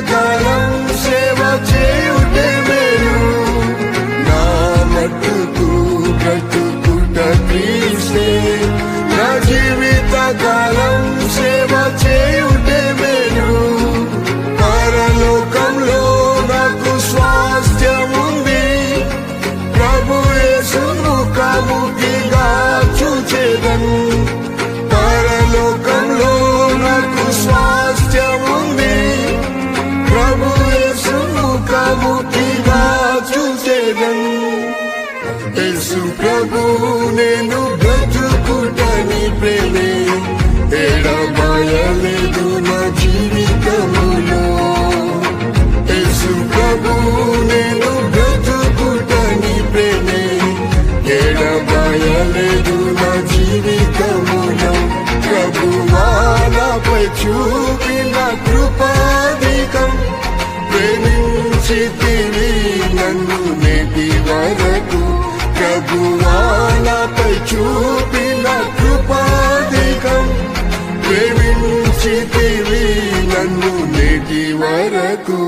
కాలం సేవ చేయుటే మేలు నా మట్టుకు బ్రతుకుట క్రీస్తే నా జీవిత కాలం సేవ చేయుటే మేలు పరలోకంలో నాకు స్వాస్థ్యముంది ప్రభు యేసు ముఖాముఖిగా చూచెదను పరలోకంలో నాకు స్వాస్థ్యముంది ప్రభు యేసు ముఖాముఖిగా చూచెదను యేసు ప్రభు నేను బ్రతుకుటని ప్రేమే ఎడబాయలేదు నా జీవితములో యేసు ప్రభు నేను బ్రతుకుటని ప్రేమే ఎడబాయలేదు నా జీవితములో ప్రభువా నాపై చూపిన కృపాధికం ప్రేమించితివి నన్ను నేటి వరకు ప్రభువా నాపై చూపిన కృపాధికం ప్రేమించితివి నన్ను నేటి వరకు